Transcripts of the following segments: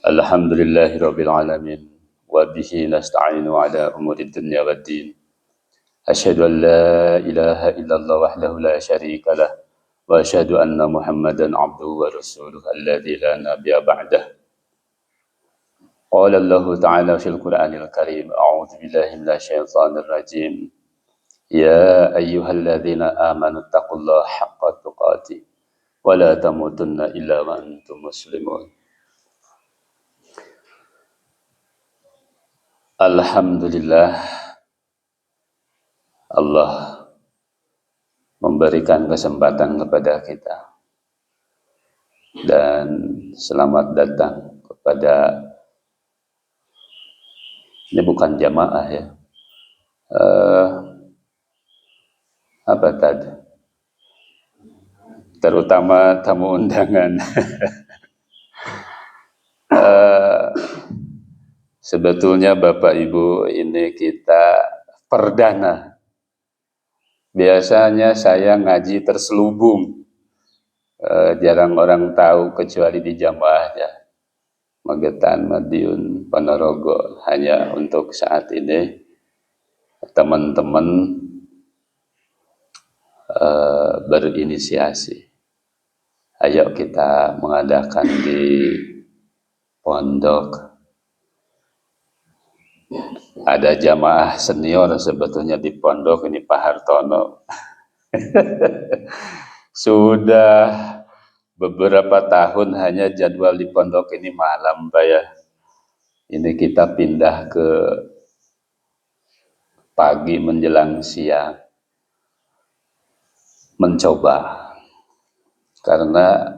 Alhamdulillahirabbil alamin wa bihi nasta'inu ala umuri dunya waddin. Asyhadu an la ilaha illallah wahdahu la syarika lah wa asyhadu anna Muhammadan abduhu wa rasuluhu alladzi la nabiyya ba'dah. Qala Allah ta'ala fil Qur'anil Karim, a'udzu billahi minasy syaithanir rajim. Ya ayyuhalladzina amanu taqullaha haqqa tuqatih wa la tamutunna illa wa antum muslimun. Alhamdulillah, Allah memberikan kesempatan kepada kita, dan selamat datang kepada, ini bukan jamaah ya, apa tadi, terutama tamu undangan. Sebetulnya Bapak Ibu, ini kita perdana. Biasanya saya ngaji terselubung, jarang orang tahu kecuali di jamaahnya Magetan, Madiun, Ponorogo. Hanya untuk saat ini teman-teman berinisiasi, ayo kita mengadakan di pondok. Ada jamaah senior sebetulnya di pondok ini, Pak Hartono. Sudah beberapa tahun hanya jadwal di pondok ini malam, Pak ya. Ini kita pindah ke pagi menjelang siang, mencoba. Karena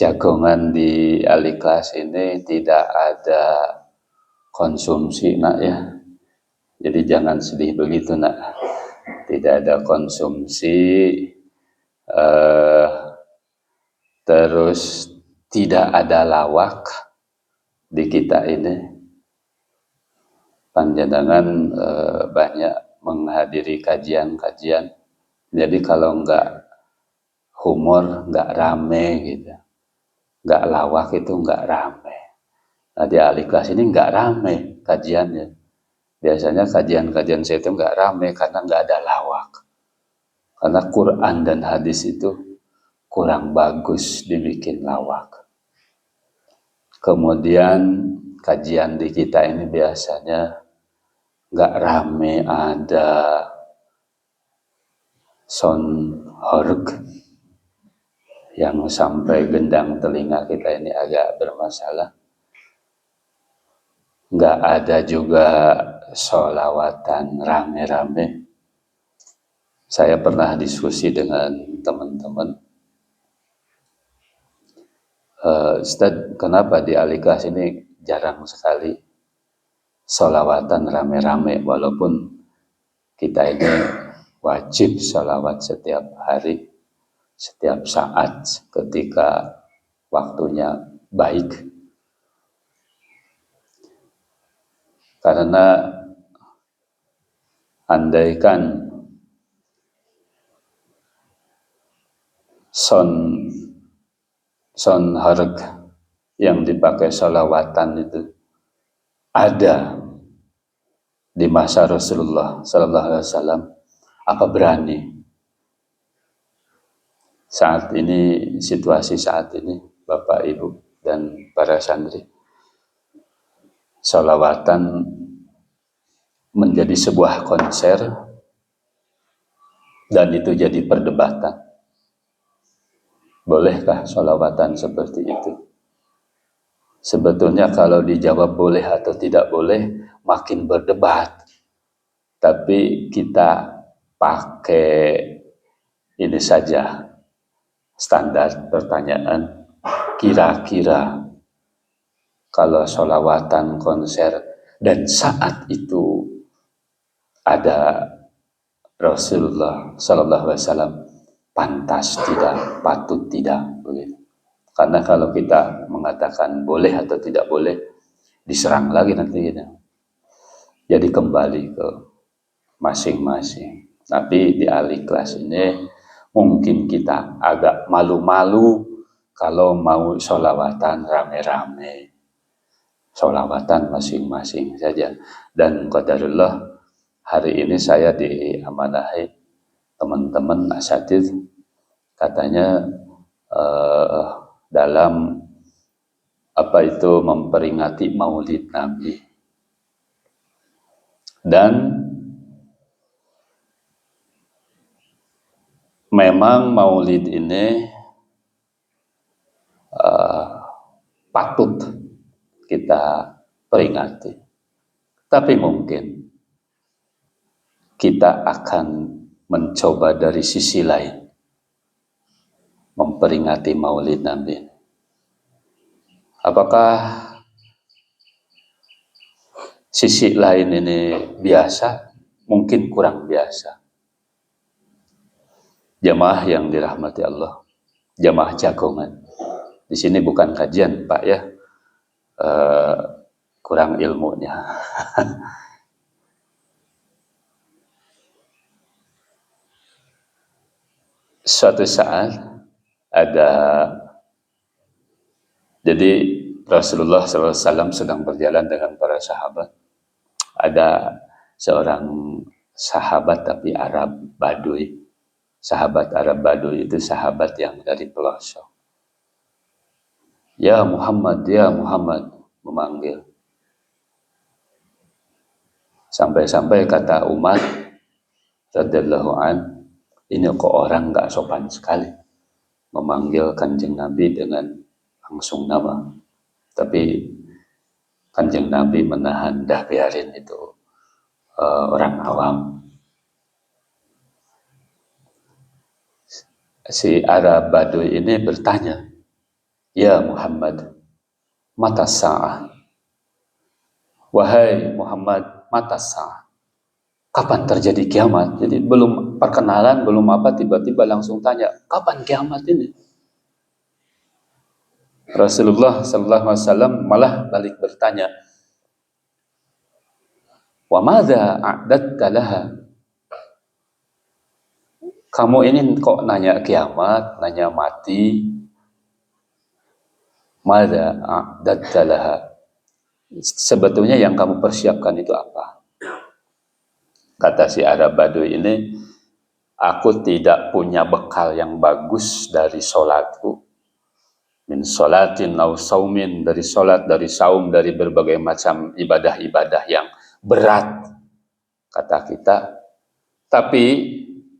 jagongan di Al-Ikhlas ini tidak ada konsumsi, nak ya. Jadi jangan sedih begitu, nak. Tidak ada konsumsi, terus tidak ada lawak di kita ini. Panjenengan banyak menghadiri kajian-kajian. Jadi kalau enggak humor, enggak rame gitu. Enggak lawak itu enggak rame. Nah, di Al-Ikhlas ini enggak rame kajiannya. Biasanya kajian-kajian saya itu enggak rame karena enggak ada lawak. Karena Quran dan hadis itu kurang bagus dibikin lawak. Kemudian kajian di kita ini biasanya enggak rame, ada sound horeg yang sampai gendang telinga kita ini agak bermasalah. Nggak ada juga sholawatan rame-rame. Saya pernah diskusi dengan teman-teman, Ustaz, kenapa di Al-Ikhlas ini jarang sekali sholawatan rame-rame, walaupun kita ini wajib sholawat setiap hari, setiap saat ketika waktunya baik. Karena andaikan sound harg yang dipakai sholawatan itu ada di masa Rasulullah Sallallahu Alaihi Wasallam, apa berani? Saat ini, situasi saat ini, Bapak, Ibu, dan para santri, sholawatan menjadi sebuah konser, dan itu jadi perdebatan. Bolehkah sholawatan seperti itu? Sebetulnya kalau dijawab boleh atau tidak boleh, makin berdebat. Tapi kita pakai ini saja, standar pertanyaan, kira-kira kalau sholawatan konser dan saat itu ada Rasulullah Sallallahu Alaihi Wasallam, pantas tidak, patut tidak, begitu. Karena kalau kita mengatakan boleh atau tidak boleh, diserang lagi nanti gitu. Jadi kembali ke masing-masing. Tapi di Al-Ikhlas ini Mungkin kita agak malu-malu kalau mau sholawatan rame-rame, sholawatan masing-masing saja. Dan qadarullah hari ini saya diamanahi teman-teman asatidz, katanya dalam apa itu memperingati Maulid Nabi. Dan memang Maulid ini patut kita peringati. Tapi mungkin kita akan mencoba dari sisi lain memperingati Maulid Nabi. Apakah sisi lain ini biasa? Mungkin kurang biasa. Jamaah yang dirahmati Allah, jamaah jagongan. Di sini bukan kajian, Pak ya. Kurang ilmunya. Suatu saat ada, jadi Rasulullah SAW sedang berjalan dengan para sahabat. Ada seorang sahabat tapi Arab Baduy. Sahabat Arab Baduy itu sahabat yang dari pelosok. Ya Muhammad, memanggil. Sampai-sampai kata Umar radhiyallahu an, ini kok orang gak sopan sekali memanggil Kanjeng Nabi dengan langsung nama. Tapi Kanjeng Nabi menahan, dah biarin itu orang awam. Si Arab Baduy ini bertanya, ya Muhammad, mata sa'ah? Wahai Muhammad, mata sa'ah? Kapan terjadi kiamat? Jadi belum perkenalan, belum apa, tiba-tiba langsung tanya, kapan kiamat ini? Rasulullah SAW malah balik bertanya, wa madza a'dadta laha? Kamu ini kok nanya kiamat, nanya mati? Madza a'dadta laha? Sebetulnya yang kamu persiapkan itu apa? Kata si Arab Baduy ini, aku tidak punya bekal yang bagus dari sholatku. Min sholatin aw saumin, dari sholat, dari saum, dari berbagai macam ibadah-ibadah yang berat, kata kita. Tapi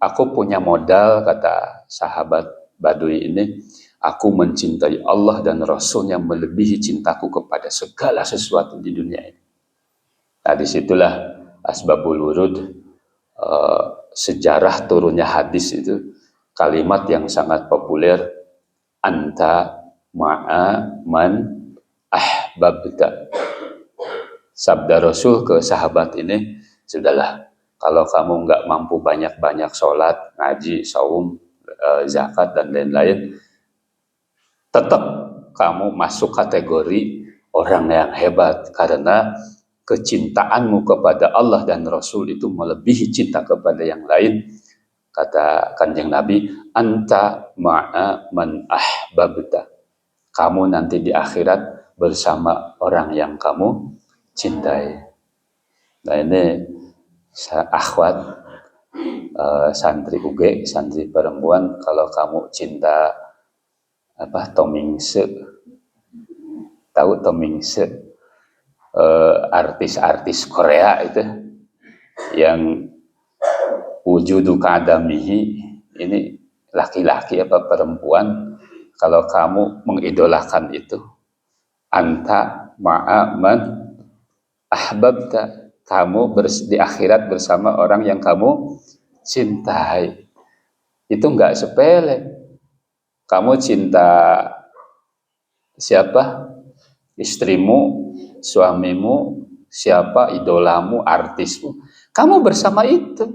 aku punya modal, kata sahabat Baduy ini, aku mencintai Allah dan Rasulnya melebihi cintaku kepada segala sesuatu di dunia ini. Nah, disitulah asbabul wurud, sejarah turunnya hadis itu, kalimat yang sangat populer, anta ma'a man ahbabta. Sabda Rasul ke sahabat ini, sudahlah, kalau kamu nggak mampu banyak-banyak sholat, ngaji, saum, zakat, dan lain-lain, tetap kamu masuk kategori orang yang hebat, karena kecintaanmu kepada Allah dan Rasul itu melebihi cinta kepada yang lain. Kata Kanjeng Nabi, anta ma'a man ahbabta. Kamu nanti di akhirat bersama orang yang kamu cintai. Nah ini akhwat, santri UG, santri perempuan, kalau kamu cinta apa Tomingse, tahu Tomingse? Artis-artis Korea itu yang wujudu kadamihi, ini laki-laki apa perempuan, kalau kamu mengidolakan itu, anta ma'a man ahbabta, kamu di akhirat bersama orang yang kamu cintai. Itu enggak sepele. Kamu cinta siapa? Istrimu, suamimu, siapa idolamu, artismu, kamu bersama itu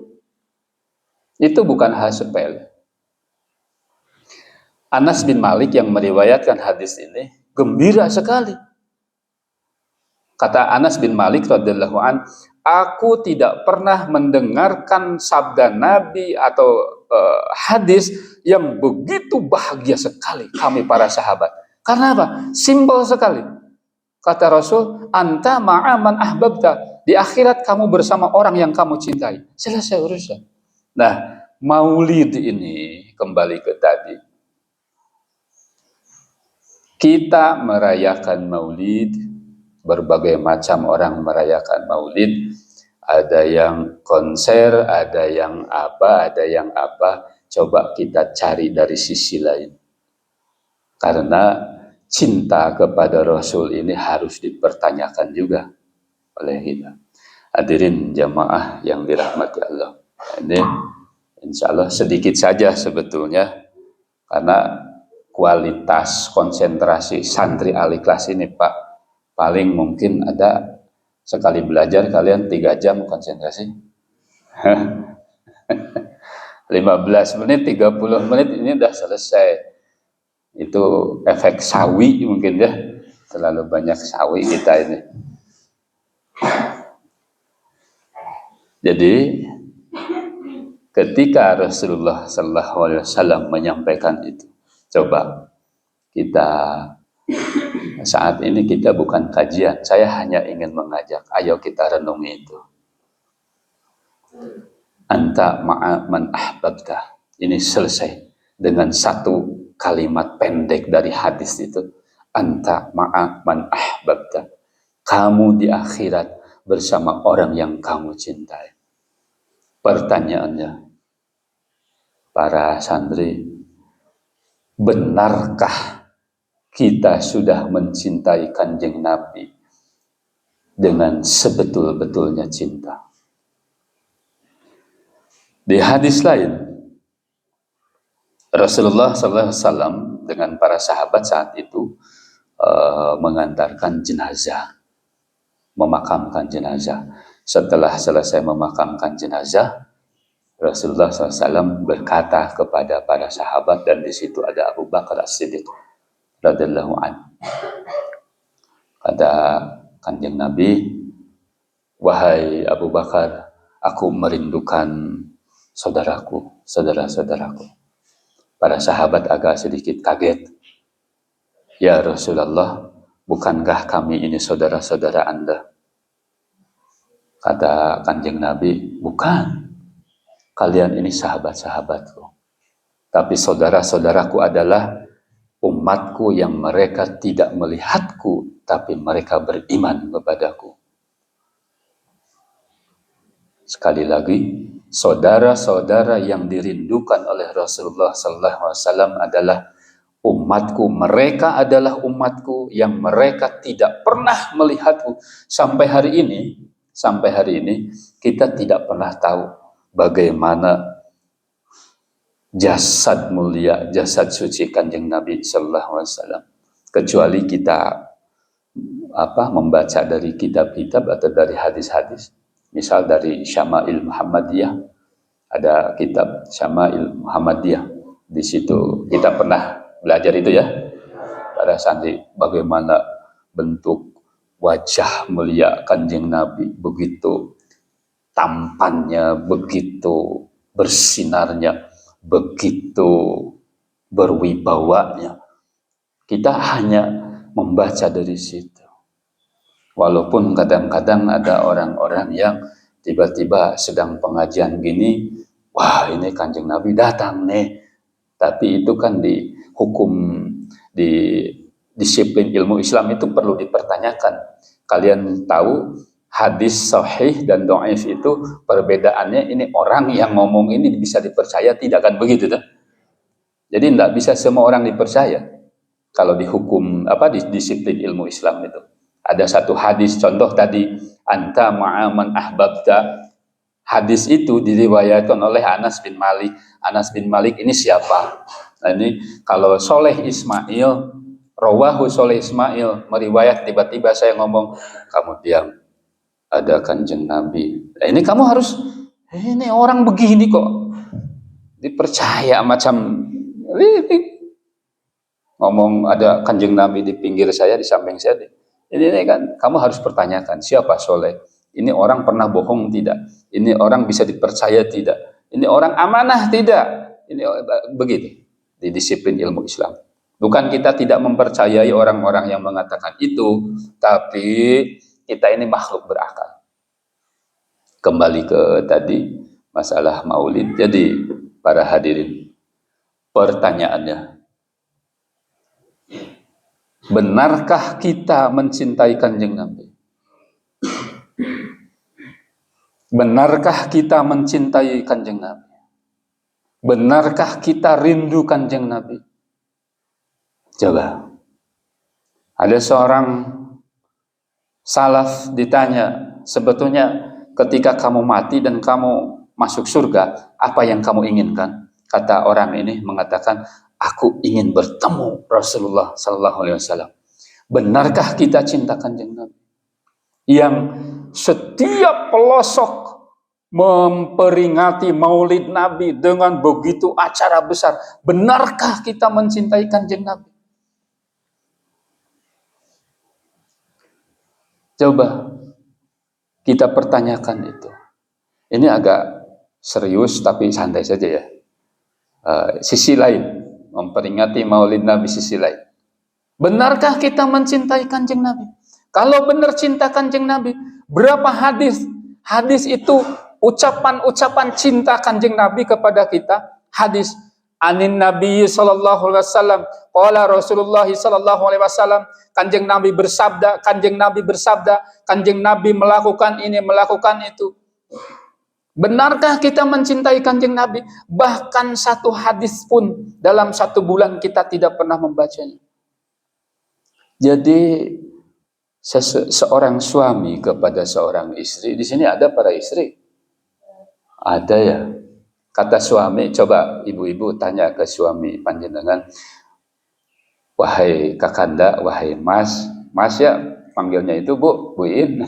bukan hal sepele. Anas bin Malik yang meriwayatkan hadis ini gembira sekali. Kata Anas bin Malik radhiyallahu an, aku tidak pernah mendengarkan sabda Nabi atau hadis yang begitu bahagia sekali kami para sahabat. Karena apa? Simpel sekali. Kata Rasul, anta ma'aman ahbabta. Di akhirat kamu bersama orang yang kamu cintai. Selesai urusan. Nah, maulid ini kembali ke tadi. Kita merayakan maulid, berbagai macam orang merayakan maulid. Ada yang konser, ada yang apa, ada yang apa. Coba kita cari dari sisi lain. Karena cinta kepada Rasul ini harus dipertanyakan juga oleh kita. Hadirin jamaah yang dirahmati Allah. Ini insya Allah sedikit saja sebetulnya, karena kualitas konsentrasi santri Al-Ikhlas ini Pak, paling mungkin ada sekali belajar kalian 3 jam konsentrasi. 15 menit, 30 menit ini udah selesai. Itu efek sawi mungkin ya. Terlalu banyak sawi kita ini. Jadi ketika Rasulullah SAW menyampaikan itu, coba kita saat ini kita bukan kajian, saya hanya ingin mengajak, ayo kita renungi itu. Anta ma'a man ahbabta. Ini selesai dengan satu kalimat pendek dari hadis itu. Anta ma'a man ahbabta. Kamu di akhirat bersama orang yang kamu cintai. Pertanyaannya, para santri, benarkah kita sudah mencintai Kanjeng Nabi dengan sebetul-betulnya cinta? Di hadis lain, Rasulullah SAW dengan para sahabat saat itu mengantarkan jenazah, memakamkan jenazah. Setelah selesai memakamkan jenazah, Rasulullah SAW berkata kepada para sahabat, dan di situ ada Abu Bakar As-Siddiq radhiyallahu anhu. Kata Kanjeng Nabi, wahai Abu Bakar, aku merindukan saudaraku, saudara-saudaraku. Para sahabat agak sedikit kaget. Ya Rasulullah, bukankah kami ini saudara-saudara Anda? Kata Kanjeng Nabi, bukan. Kalian ini sahabat-sahabatku. Tapi saudara-saudaraku adalah umatku yang mereka tidak melihatku, tapi mereka beriman kepadaku. Sekali lagi, saudara-saudara yang dirindukan oleh Rasulullah SAW adalah umatku. Mereka adalah umatku yang mereka tidak pernah melihatku. Sampai hari ini kita tidak pernah tahu bagaimana jasad mulia, jasad suci Kanjeng Nabi SAW. Kecuali kita membaca dari kitab-kitab atau dari hadis-hadis. Misal dari Syama'il Muhammadiyah, ada kitab Syama'il Muhammadiyah. Di situ kita pernah belajar itu ya, para santri, bagaimana bentuk wajah mulia Kanjeng Nabi, begitu tampannya, begitu bersinarnya, begitu berwibawanya. Kita hanya membaca dari situ. Walaupun kadang-kadang ada orang-orang yang tiba-tiba sedang pengajian gini, wah ini Kanjeng Nabi datang nih. Tapi itu kan di hukum, di disiplin ilmu Islam itu perlu dipertanyakan. Kalian tahu hadis sahih dan dhaif itu perbedaannya, ini orang yang ngomong ini bisa dipercaya tidak, kan begitu tuh. Jadi tidak bisa semua orang dipercaya kalau dihukum di disiplin ilmu Islam itu. Ada satu hadis, contoh tadi, anta ma'aman ahbabta. Hadis itu diriwayatkan oleh Anas bin Malik. Anas bin Malik ini siapa? Nah ini kalau Soleh Ismail, rawahu Soleh Ismail, meriwayat, tiba-tiba saya ngomong, kamu diam, ada Kanjeng Nabi. Nah, ini kamu harus, ini orang begini kok dipercaya macam ngomong ada Kanjeng Nabi di pinggir saya, di samping saya. Ini kan kamu harus pertanyakan, siapa Soleh? Ini orang pernah bohong tidak? Ini orang bisa dipercaya tidak? Ini orang amanah, tidak. Ini begitu di disiplin ilmu Islam. Bukan kita tidak mempercayai orang-orang yang mengatakan itu, tapi kita ini makhluk berakal. Kembali ke tadi masalah maulid. Jadi para hadirin, pertanyaannya, benarkah kita mencintai Kanjeng Nabi? Benarkah kita mencintai Kanjeng Nabi? Benarkah kita rindu Kanjeng Nabi? Coba. Ada seorang salaf ditanya, sebetulnya ketika kamu mati dan kamu masuk surga, apa yang kamu inginkan? Kata orang ini mengatakan, aku ingin bertemu Rasulullah Sallallahu Alaihi Wasallam. Benarkah kita cinta Kanjeng Nabi? Yang setiap pelosok memperingati Maulid Nabi dengan begitu acara besar. Benarkah kita mencintai Kanjeng Nabi? Coba kita pertanyakan itu. Ini agak serius tapi santai saja ya. Sisi lain, memperingati Maulid Nabi sisi lain. Benarkah kita mencintai Kanjeng Nabi? Kalau benar cinta Kanjeng Nabi, berapa hadis itu ucapan-ucapan cinta Kanjeng Nabi kepada kita? Hadis anin Nabi sallallahu alaihi wasallam, qala Rasulullah sallallahu alaihi wasallam, Kanjeng Nabi bersabda, Kanjeng Nabi bersabda, Kanjeng Nabi melakukan ini, melakukan itu. Benarkah kita mencintai Kanjeng Nabi? Bahkan satu hadis pun dalam satu bulan kita tidak pernah membacanya. Jadi seorang suami kepada seorang istri, di sini ada para istri, ada ya. Kata suami, coba ibu-ibu tanya ke suami panjenengan, wahai kakanda, wahai mas, mas ya panggilnya itu bu, buin.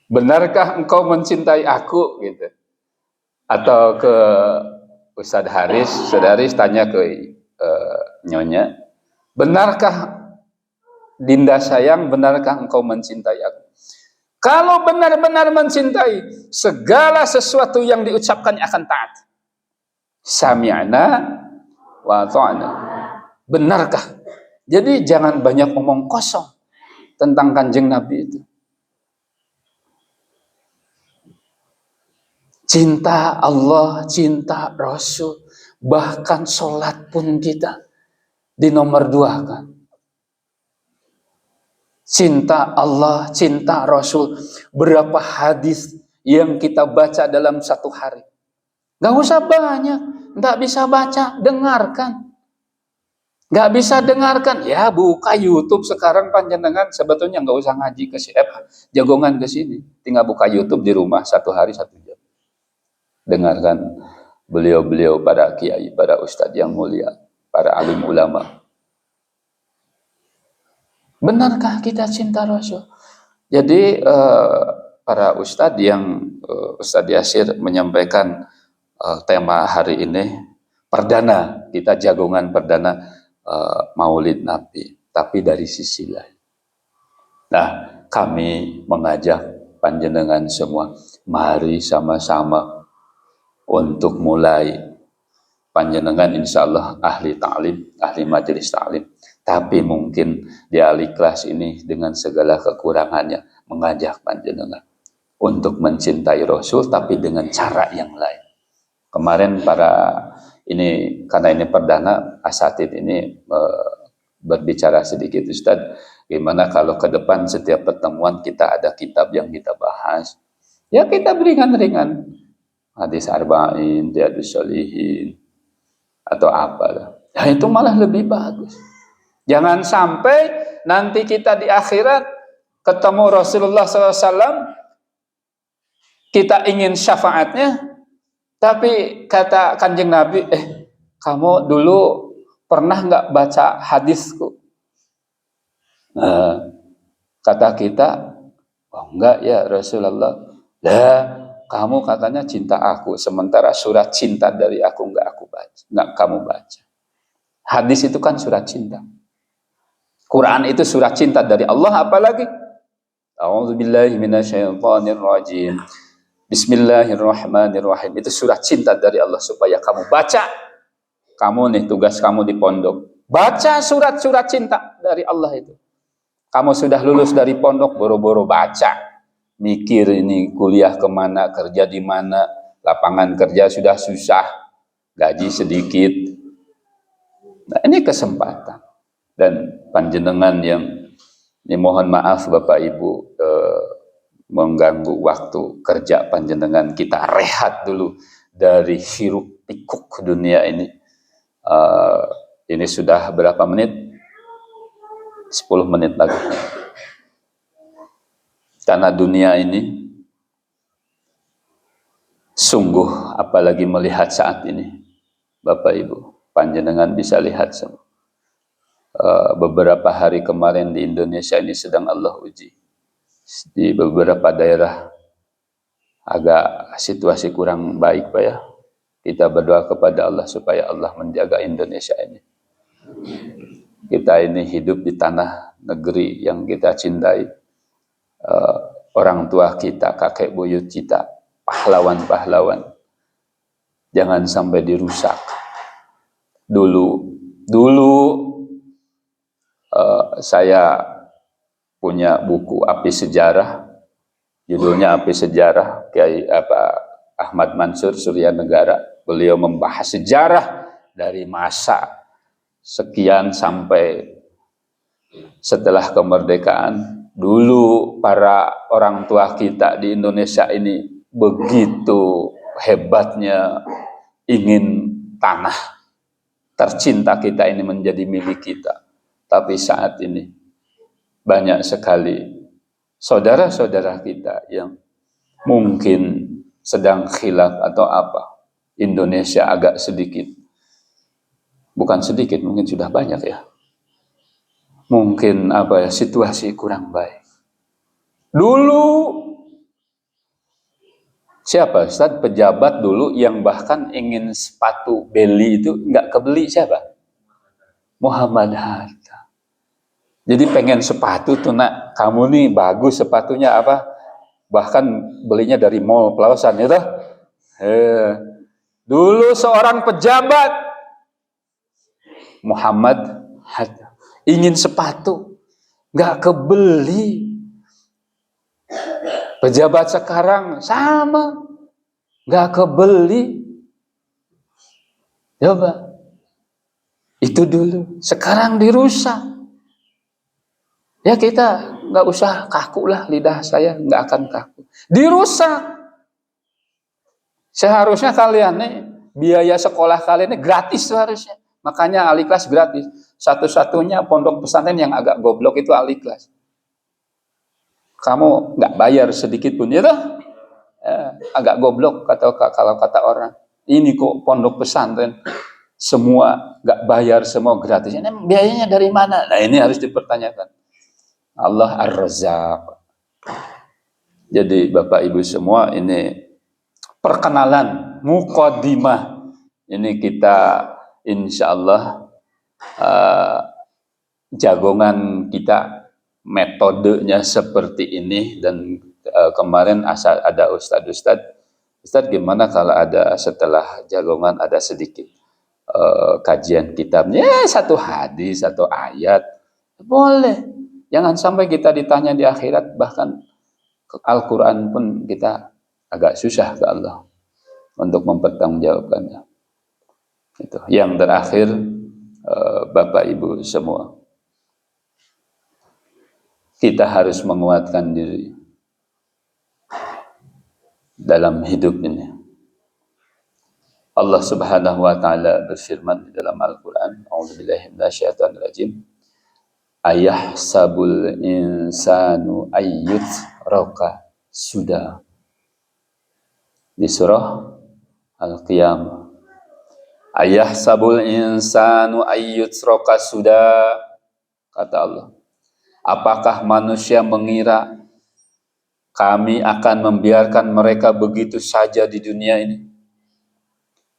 Benarkah engkau mencintai aku gitu? Atau ke Ustadz Haris tanya ke nyonya, benarkah Dinda sayang, benarkah engkau mencintai aku? Kalau benar-benar mencintai, segala sesuatu yang diucapkannya akan taat. Sami'na wa ta'na. Benarkah? Jadi jangan banyak omong kosong tentang Kanjeng Nabi itu. Cinta Allah, cinta Rasul, bahkan sholat pun kita di nomor 2 kan. Cinta Allah, cinta Rasul. Berapa hadis yang kita baca dalam satu hari? Gak usah banyak, gak bisa baca, dengarkan. Gak bisa dengarkan, ya buka YouTube sekarang panjenengan. Sebetulnya gak usah ngaji ke jagongan ke sini. Tinggal buka YouTube di rumah 1 hari 1 jam. Dengarkan beliau-beliau, para kiai, para ustadz yang mulia, para alim ulama. Benarkah kita cinta Rasul? Jadi para ustadz yang Ustadz Yasir menyampaikan tema hari ini, perdana, kita jagongan perdana Maulid Nabi, tapi dari sisi lain. Nah, kami mengajak panjenengan semua, mari sama-sama untuk mulai. Panjenengan insya Allah ahli ta'lim, ahli majelis ta'lim. Tapi mungkin di ahli kelas ini dengan segala kekurangannya mengajak panjenengan untuk mencintai Rasul tapi dengan cara yang lain. Kemarin karena ini perdana, asatid ini berbicara sedikit, Ustadz, gimana kalau ke depan setiap pertemuan kita ada kitab yang kita bahas. Ya kita beringan-ringan. Hadis Arba'in, Riyadhus Shalihin, atau apalah. Ya itu malah lebih bagus. Jangan sampai nanti kita di akhirat ketemu Rasulullah SAW, kita ingin syafaatnya, tapi kata Kanjeng Nabi, kamu dulu pernah nggak baca hadisku? Kata kita, oh enggak ya Rasulullah. Lah, kamu katanya cinta aku, sementara surat cinta dari aku nggak kamu baca. Hadis itu kan surat cinta. Quran itu surat cinta dari Allah, apalagi A'udzubillahi minasyaitonirrajim. Bismillahirrahmanirrahim. Itu surat cinta dari Allah supaya kamu baca. Kamu nih tugas kamu di pondok. Baca surat-surat cinta dari Allah itu. Kamu sudah lulus dari pondok, boro-boro baca. Mikir ini kuliah kemana, kerja di mana, lapangan kerja sudah susah, gaji sedikit. Nah, ini kesempatan. Dan panjenengan yang, ini mohon maaf Bapak Ibu, mengganggu waktu kerja panjenengan, kita rehat dulu dari hiruk pikuk dunia ini. Ini sudah berapa menit? 10 menit lagi. Karena dunia ini sungguh, apalagi melihat saat ini, Bapak Ibu, panjenengan bisa lihat semua. Beberapa hari kemarin di Indonesia ini sedang Allah uji. Di beberapa daerah agak situasi kurang baik Pak ya. Kita berdoa kepada Allah supaya Allah menjaga Indonesia ini. Kita ini hidup di tanah negeri yang kita cintai. Orang tua kita, kakek buyut kita, pahlawan-pahlawan. Jangan sampai dirusak. Dulu saya punya buku Api Sejarah, judulnya Api Sejarah, Kiai Ahmad Mansur Surya Negara. Beliau membahas sejarah dari masa sekian sampai setelah kemerdekaan. Dulu para orang tua kita di Indonesia ini begitu hebatnya ingin tanah tercinta kita ini menjadi milik kita. Tapi saat ini banyak sekali saudara-saudara kita yang mungkin sedang khilaf atau apa. Indonesia agak sedikit, bukan sedikit, mungkin sudah banyak ya. Mungkin situasi kurang baik. Dulu siapa Ustaz pejabat dulu yang bahkan ingin sepatu beli itu nggak kebeli siapa? Muhammad Hatta. Jadi pengen sepatu tuh nak, kamu nih bagus sepatunya apa? Bahkan belinya dari mall Plausan itu. Dulu seorang pejabat Muhammad Hatta ingin sepatu, nggak kebeli. Pejabat sekarang sama, nggak kebeli. Coba, itu dulu. Sekarang dirusak. Ya kita nggak usah kaku lah, lidah saya nggak akan kaku. Dirusak. Seharusnya kalian nih, biaya sekolah kalian ini gratis seharusnya. Makanya Al-Ikhlas gratis. Satu-satunya pondok pesantren yang agak goblok itu Al-Ikhlas. Kamu nggak bayar sedikit pun, ya toh? Agak goblok kalau kata orang. Ini kok pondok pesantren semua nggak bayar, semua gratis. Ini biayanya dari mana? Nah ini harus dipertanyakan. Allah Ar-Razzaq. Jadi Bapak Ibu semua, ini perkenalan, muqaddimah. Ini kita insya Allah jagongan kita metodenya seperti ini. Dan kemarin ada Ustadz gimana kalau ada setelah jagongan ada sedikit kajian kitabnya, satu hadis atau ayat, boleh. Jangan sampai kita ditanya di akhirat, bahkan Al-Quran pun kita agak susah ke Allah untuk mempertanggungjawabkannya. Itu. Yang terakhir, Bapak Ibu semua, kita harus menguatkan diri dalam hidup ini. Allah Subhanahu wa taala berfirman di dalam Al-Qur'an, A'udzubillahi minasyaitonir rajim. Ayahsabul insanu ayyutraka sudah. Di surah Al-Qiyamah. Ayahsabul insanu ayyutraka sudah. Kata Allah, apakah manusia mengira kami akan membiarkan mereka begitu saja di dunia ini?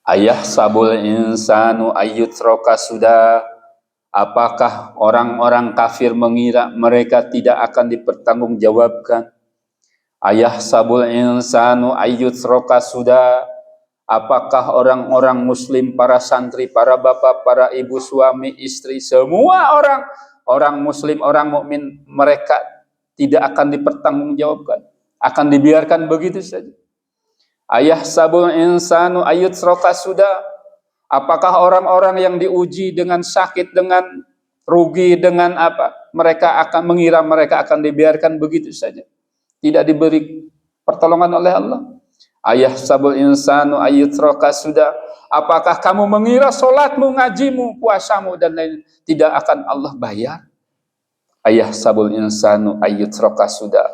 Ayahsabul insanu ayyutraka sudah. Apakah orang-orang kafir mengira mereka tidak akan dipertanggungjawabkan? Ayah sabul insanu ayyutraka sudah. Apakah orang-orang muslim, para santri, para bapak, para ibu, suami, istri, semua orang muslim, orang mukmin, mereka tidak akan dipertanggungjawabkan, akan dibiarkan begitu saja. Ayah sabul insanu ayyutraka sudah. Apakah orang-orang yang diuji dengan sakit, dengan rugi, dengan apa, mereka akan mengira mereka akan dibiarkan begitu saja, tidak diberi pertolongan oleh Allah? Ayah sabul insanu ayyutraka sudah. Apakah kamu mengira solatmu, ngajimu, puasamu dan lain tidak akan Allah bayar? Ayah sabul insanu ayyutraka sudah.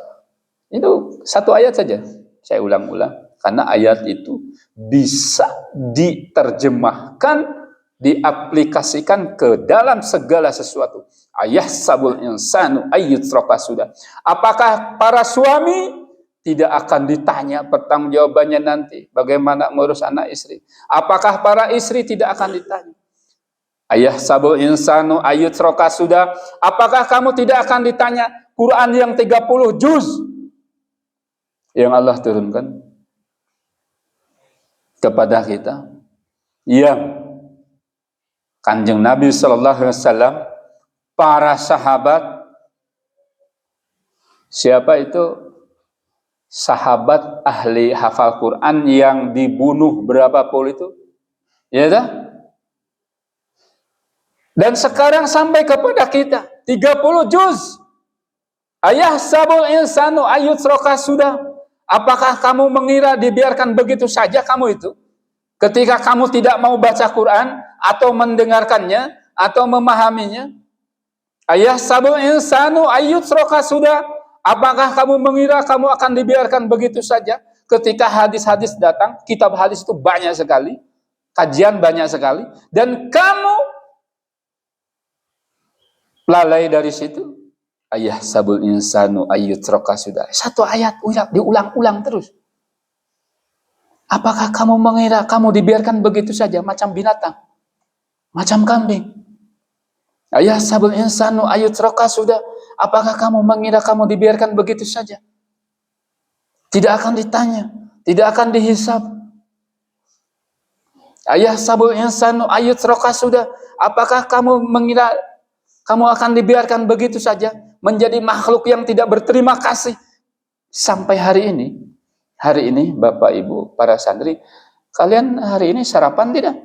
Itu satu ayat saja, saya ulang-ulang karena ayat itu bisa diterjemahkan, diaplikasikan ke dalam segala sesuatu. Ayah sabul insanu ayyutraka sudah. Apakah para suami tidak akan ditanya pertanggungjawabannya nanti bagaimana ngurus anak istri? Apakah para istri tidak akan ditanya? Ayah sabul insanu ayyutraka sudah. Apakah kamu tidak akan ditanya Quran yang 30 juz yang Allah turunkan kepada kita, yang Kanjeng Nabi sallallahu alaihi wasallam, para sahabat, siapa itu? Sahabat ahli hafal Quran yang dibunuh berapa puluh itu, ya dah? Dan sekarang sampai kepada kita 30 juz. Ayah sabul insanu ayyutraka sudah. Apakah kamu mengira dibiarkan begitu saja kamu itu? Ketika kamu tidak mau baca Quran atau mendengarkannya atau memahaminya. Ayah sabul insanu ayyutraka sudah. Apakah kamu mengira kamu akan dibiarkan begitu saja? Ketika hadis-hadis datang, kitab hadis itu banyak sekali, kajian banyak sekali, dan kamu lalai dari situ. Ayah sabul insanu ayyutraka sudah. Satu ayat diulang-ulang terus. Apakah kamu mengira kamu dibiarkan begitu saja macam binatang, macam kambing? Ayah sabul insanu ayyutraka sudah. Apakah kamu mengira kamu dibiarkan begitu saja? Tidak akan ditanya, tidak akan dihisab. Ayah sabul insanu ayyutraka sudah. Apakah kamu mengira kamu akan dibiarkan begitu saja menjadi makhluk yang tidak berterima kasih? Sampai hari ini Bapak Ibu para santri, kalian hari ini sarapan tidak?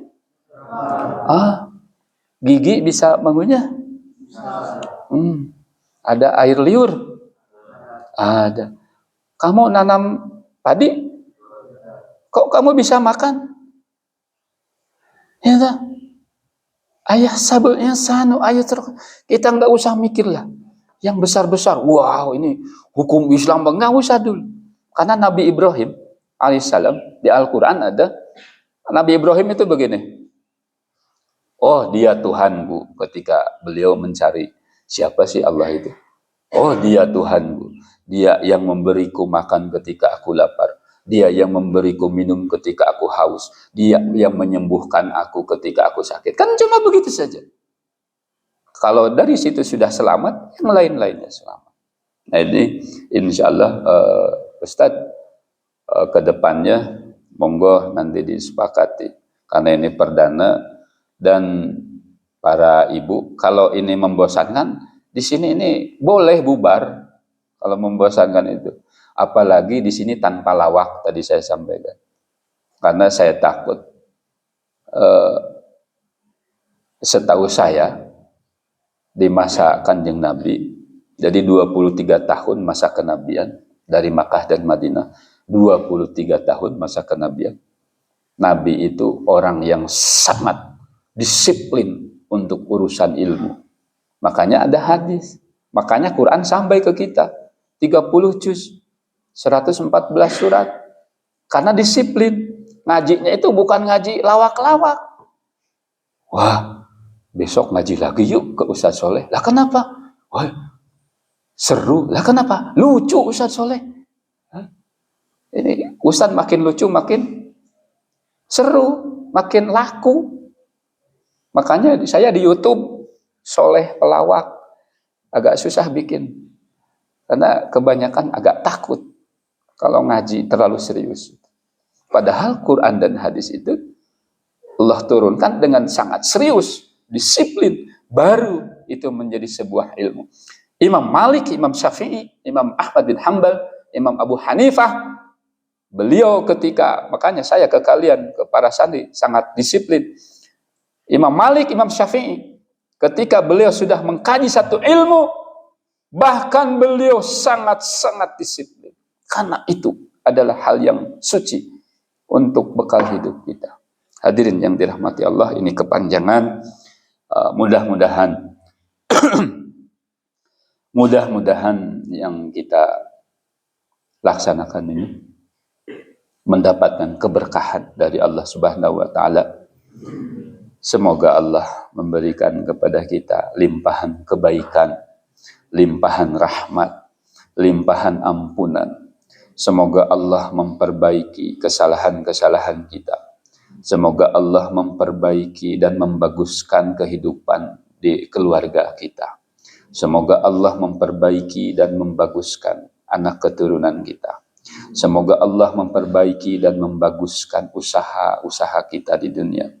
Gigi bisa mengunyah? Ada air liur? Ada. Kamu nanam padi? Kok kamu bisa makan? Ya tak? Ayah sabul insanu ayyutraka. Kita nggak usah mikir lah yang besar-besar. Wow, ini hukum Islam, nggak usah dulu. Karena Nabi Ibrahim alaihissalam di Al-Quran ada, Nabi Ibrahim itu begini. Oh, dia Tuhanku, ketika beliau mencari siapa sih Allah itu. Oh, dia Tuhanku. Dia yang memberiku makan ketika aku lapar. Dia yang memberiku minum ketika aku haus. Dia yang menyembuhkan aku ketika aku sakit. Kan cuma begitu saja. Kalau dari situ sudah selamat, yang lain-lainnya selamat. Nah ini insya Allah Ustadz, kedepannya monggo nanti disepakati. Karena ini perdana, dan para ibu, kalau ini membosankan, di sini ini boleh bubar kalau membosankan itu. Apalagi di sini tanpa lawak tadi saya sampaikan. Karena saya takut, setahu saya di masa Kanjeng Nabi, jadi 23 tahun masa kenabian dari Makkah dan Madinah, 23 tahun masa kenabian. Nabi itu orang yang sangat disiplin untuk urusan ilmu. Makanya ada hadis. Makanya Quran sampai ke kita 30 juz, 114 surat. Karena disiplin. Ngajinya itu bukan ngaji lawak-lawak. Wah, besok ngaji lagi yuk ke Ustadz Soleh. Lah kenapa? Wah, seru. Lah kenapa? Lucu Ustadz Soleh. Ini Ustadz makin lucu, makin seru, makin laku. Makanya saya di YouTube Soleh Pelawak agak susah bikin. Karena kebanyakan agak takut. kalau ngaji terlalu serius. Padahal Quran dan hadis itu Allah turunkan dengan sangat serius, disiplin, baru itu menjadi sebuah ilmu. Imam Malik, Imam Syafi'i, Imam Ahmad bin Hanbal, Imam Abu Hanifah, beliau ketika, makanya saya ke kalian, ke para santri, sangat disiplin. Imam Malik, Imam Syafi'i, ketika beliau sudah mengkaji satu ilmu, bahkan beliau sangat-sangat disiplin. Karena itu adalah hal yang suci untuk bekal hidup kita. Hadirin yang dirahmati Allah, ini kepanjangan. Mudah-mudahan mudah-mudahan yang kita laksanakan ini mendapatkan keberkahan dari Allah Subhanahu wa taala. Semoga Allah memberikan kepada kita limpahan kebaikan, limpahan rahmat, limpahan ampunan. Semoga Allah memperbaiki kesalahan-kesalahan kita. Semoga Allah memperbaiki dan membaguskan kehidupan di keluarga kita. Semoga Allah memperbaiki dan membaguskan anak keturunan kita. Semoga Allah memperbaiki dan membaguskan usaha-usaha kita di dunia.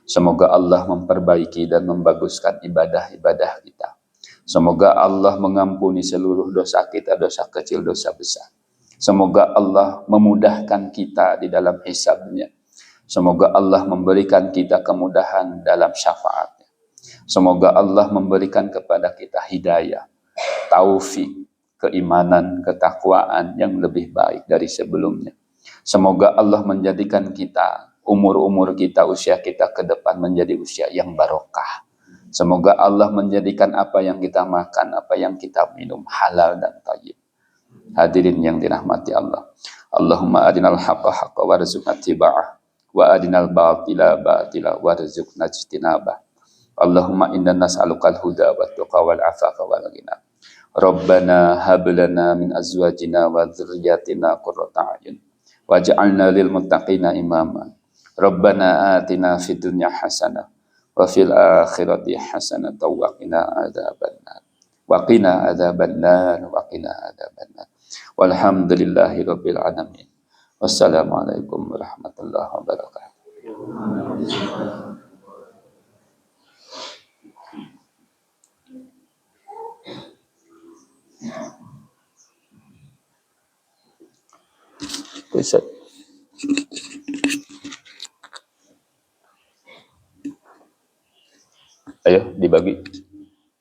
Semoga Allah memperbaiki dan membaguskan ibadah-ibadah kita. Semoga Allah mengampuni seluruh dosa kita, dosa kecil, dosa besar. Semoga Allah memudahkan kita di dalam hisabnya. Semoga Allah memberikan kita kemudahan dalam syafaatnya. Semoga Allah memberikan kepada kita hidayah, taufik, keimanan, ketakwaan yang lebih baik dari sebelumnya. Semoga Allah menjadikan kita, umur-umur kita, usia kita ke depan menjadi usia yang barokah. Semoga Allah menjadikan apa yang kita makan, apa yang kita minum halal dan thayyib. Hadirin yang dirahmati Allah. Allahumma adinal haqqa haqqa warzuqna tiba'ah wa adinal batila batila warzuqna ijtinabah. Allahumma inna nas'alukal huda wa tuqa wal afafa wal ghina. Rabbana hab lana min azwajina wa dzurriyyatina qurrata a'yun waj'alna lil muttaqina imama. Rabbana atina fid dunya hasanah wa fil akhirati hasanah wa qina adzabannar. Wa qina adzabannar wa qina adzabannar. Walhamdulillahi rabbil alamin. Wassalamualaikum warahmatullahi wabarakatuh. Ustaz. Ayo dibagi.